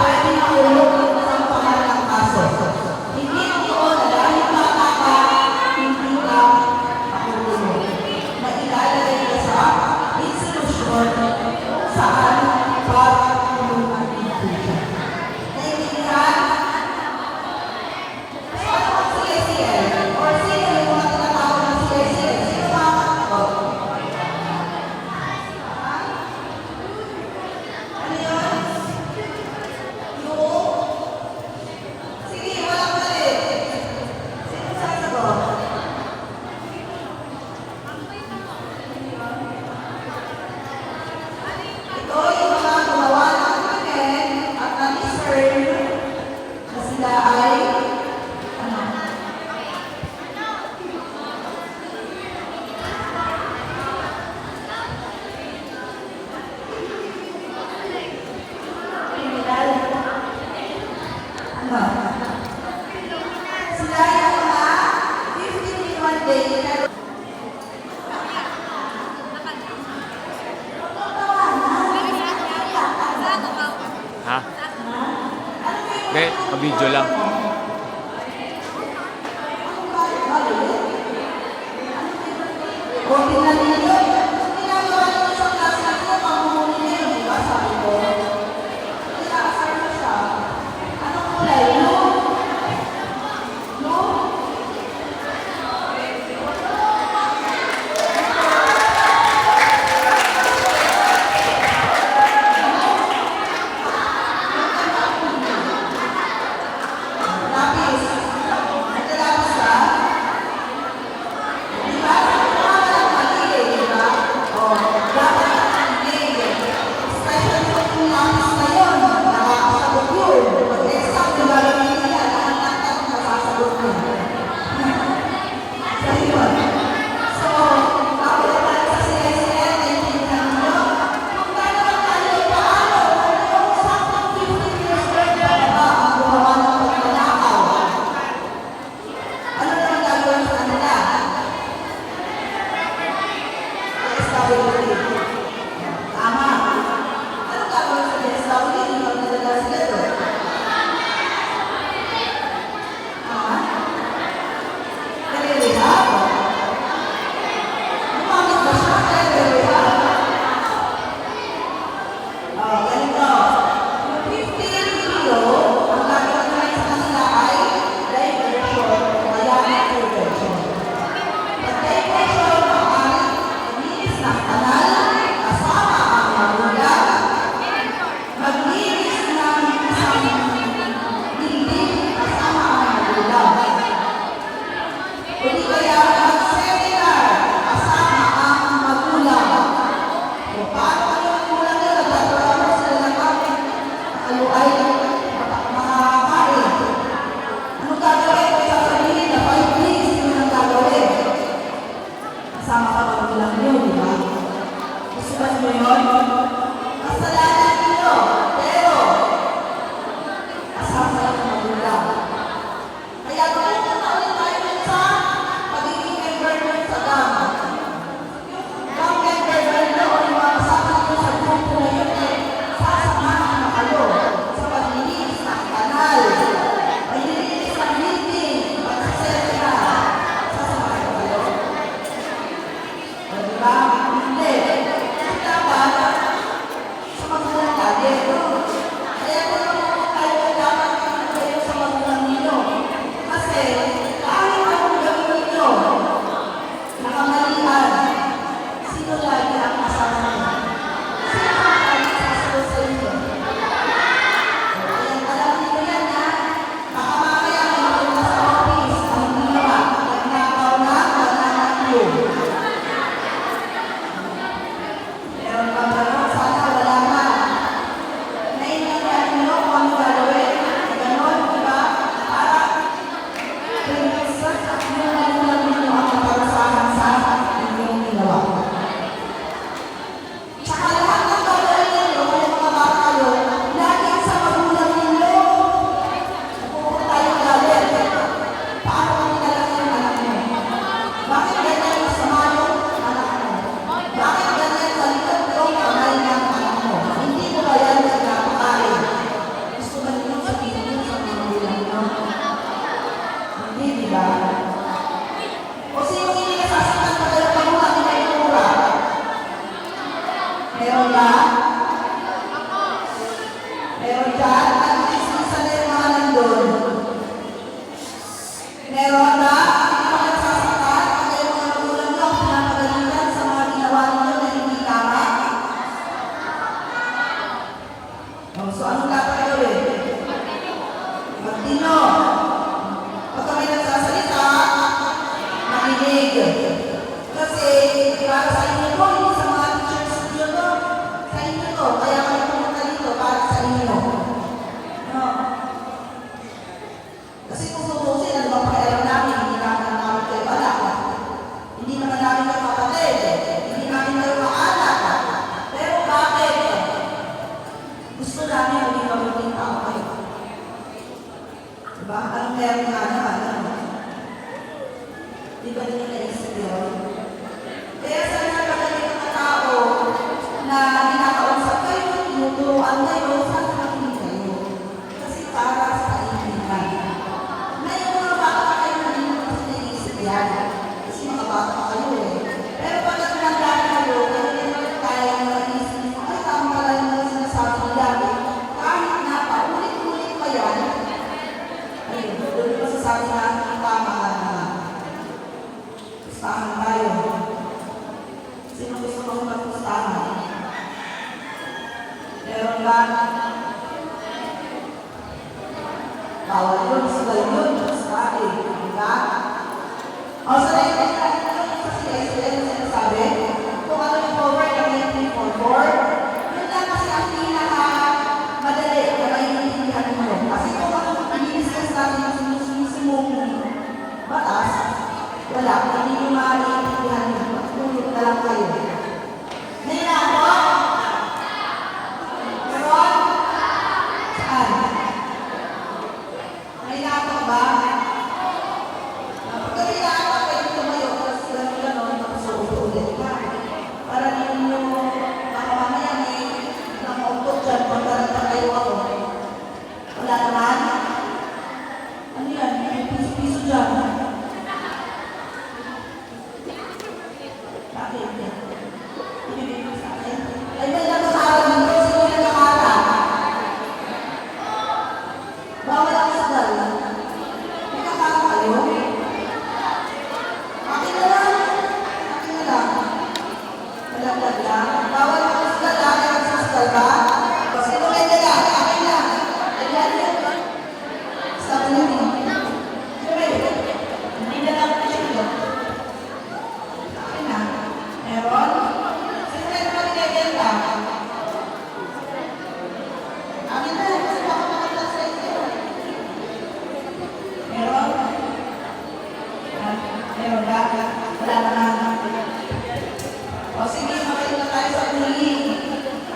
Pwede mahulog ng pamahalang kaso. Hindi ito na dahil bata video lang. Tinuturuan kayo, saan nakikinig kayo? Kasi para sa inyo. lang. Hindi nyo maiintindihan na. Matulog na lang kayo. Nila ako? Meron? Saan? Nila ako ba? Pagka nila ako, pwede tumayo. Tapos gano'n, nakasuot ulit ka. Para ninyo, baka mamaya may nakautot dyan. Pagkaranta kayo ako. Wala naman? Ano yan? May piso-piso dyan. Bakit? Ibibigay mo sa akin? Ay, may nakasara dito. Sino yung nakara? Bawal ang sadal. May nakara kayo? Akin na lang. Akin na lang. Malaglag lang. Bawal ang sadal. Kaya nagsasadal ba? Sino may dala? Akin na. Ayan yun. Sabi na mo. Hindi na lang siya yun. Akin na. Meron? Sino na naman nilagyan ka? Akin na. Kasi baka makita sa inyo. Meron? Meron ba? Wala naman. O sige, makain na tayo sa huli.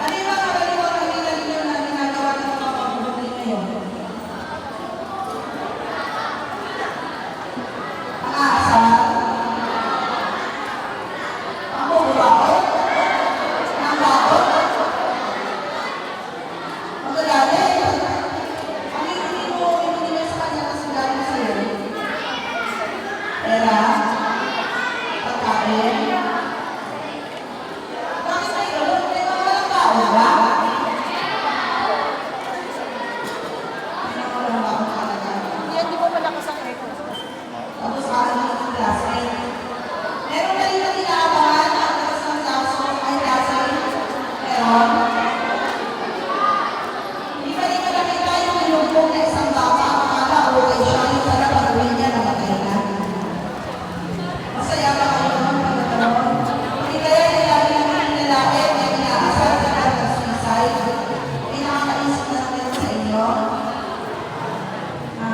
Ano yung mga kaliwang kanila ninyo na ginagawa ng mga pagbubuhay ngayon? Aasal? Ako, bakit? Ang bakit? Magagalit? Ano yung hindi mo sa kanya kasi galing sa'yo? Pera? Pagkain? Bakit may gano'n? May mga walang tao ba? May mga walang tao talaga. Hindi mo malakas ang echo. Tapos ano yung klase? Meron na rin na tinaabangan ang taas ng kaso ay klase. Meron? Hindi pa rin nakita yung inumpong na isang bata. Akala okay siya. Yung pala pag-uwi niya namatay na. Masaya ba kayo naman pagkakaroon? Hindi kaya nilari naman yung lalaki na inaasal sa kanya suicide. May nakakaisip na natin sa inyo? Ha?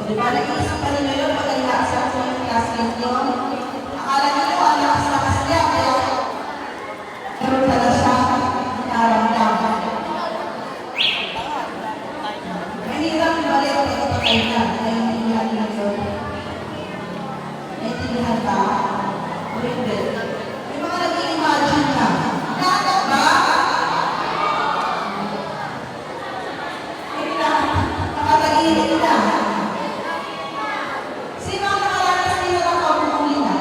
Di ba, nag-iisip pa rin yun pag inaasal ko yung classmate yun? Akala nyo ang lakas-lakas niya, kaya meron pala siya naramdaman. Mahirap balik ang ipatay na. Naiintindihan na yun. Naiintindihan ba? O hindi? May mga nag-i-imagine na. Nakakot ba? Hindi na. Nakatagilid na. Sino ang nakaranas nila ng pagbubuhay na?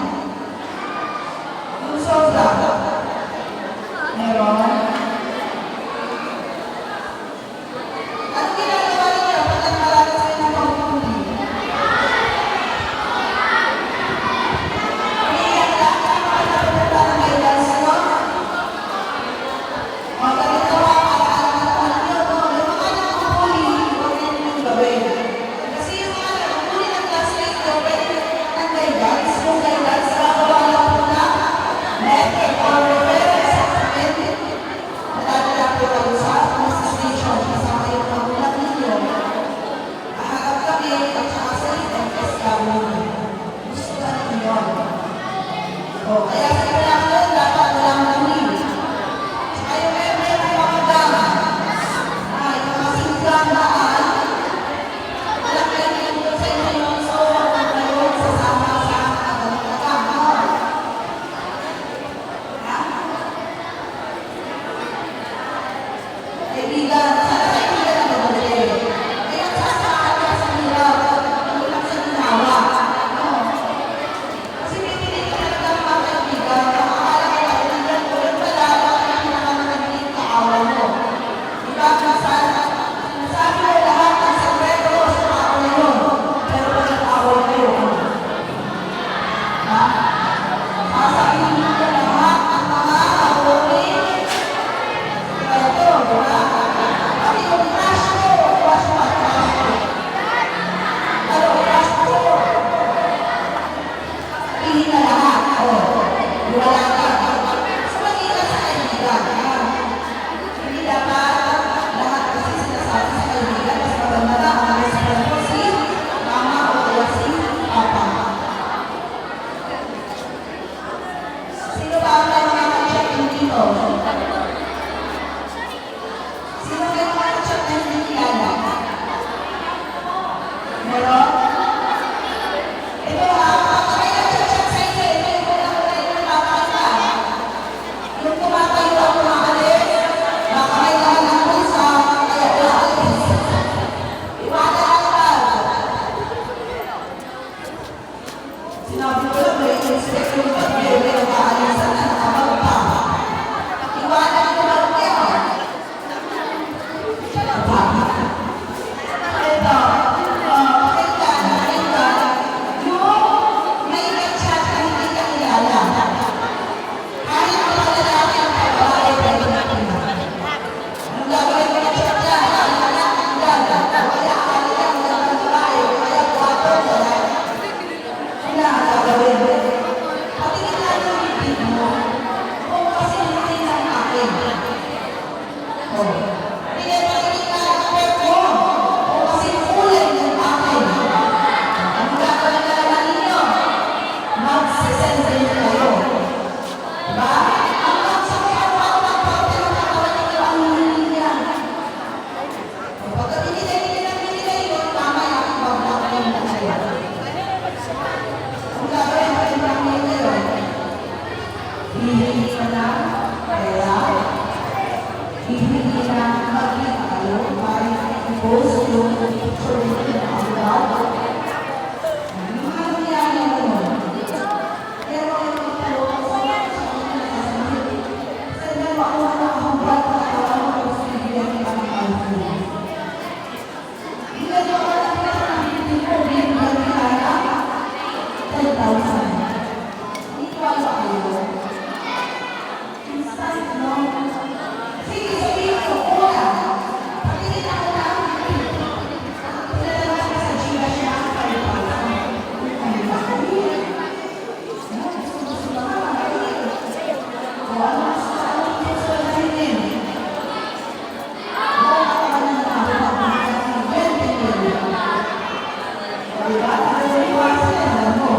Diba? Iwasan yan, alam mo.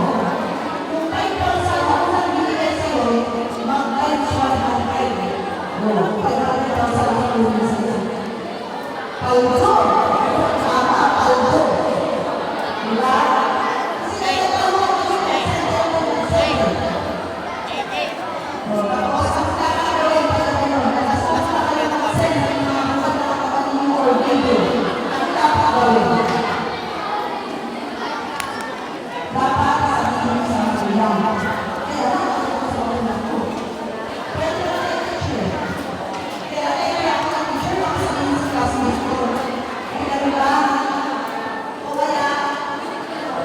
Kung 5,000 ako nang binigay sa'yo, mag-times 100. No, 500,000 ang tulong sa'yo. Paldo. Tama, paldo. Diba? Kasi nagkakaroon ko yung sa'yo. Tapos, ang nakakawin pa na gano'n, nakasuot na kayo ng sa'yo ng mga kapatid mo or video. Ang dapat gawin. Dapat sabihin sa magulang. Kaya nakakita sa magulang ko. Pwede na kayo teacher. Kaya ako ng teacher, makasabihin sa classmate ko. Kaya diba? O kaya,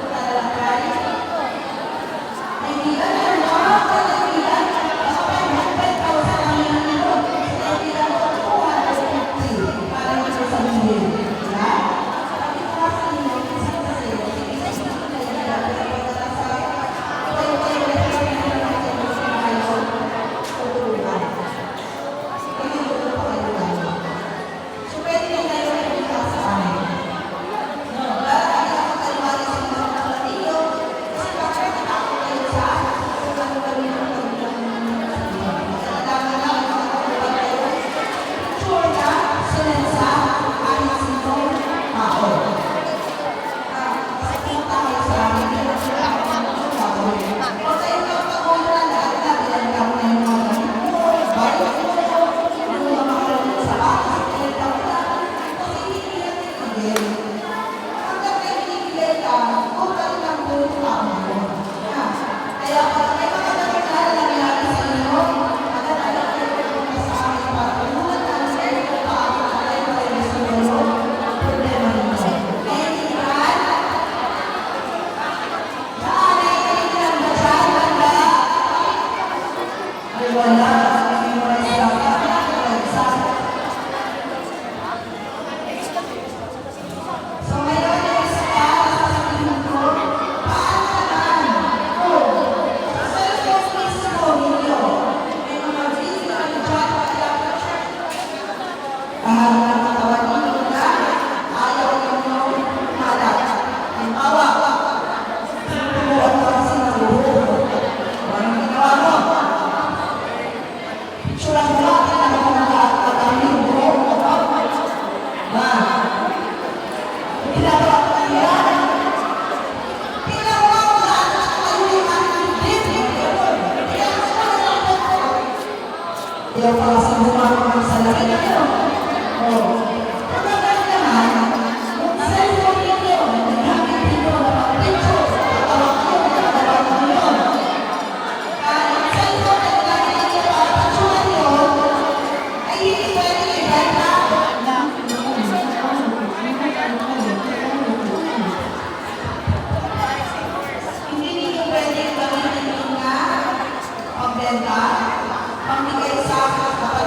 talalakay. Kaibigan, ano ba? Kaibigan, baka 500,000 ang hinihingi. Kaibigan ko, 250 para hindi ko sabihin. Diba? Sabi ko nga sa inyo, minsan kasi, Yung pala sa bumarang ng salamin na yun. Oo. Pagkakas naman, kung cellphone yun yun, naghamit dito na pag-picture, tatawag ko, tatawag ko yun. Ang cellphone na naghamit dito na pag-picture yun, ay hindi pwede ibenta. Hindi dito pwede gamitin yun nga, pagbenta, pamigay sa kapatid.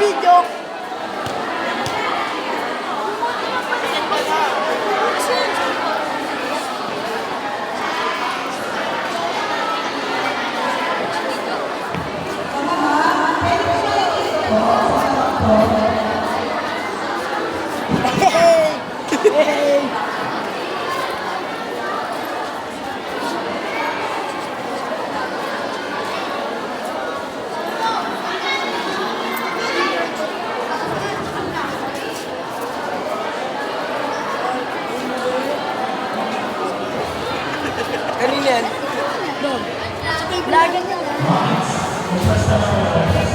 video. Hey! Hey! Kanina yan. Doon. Lagan niya.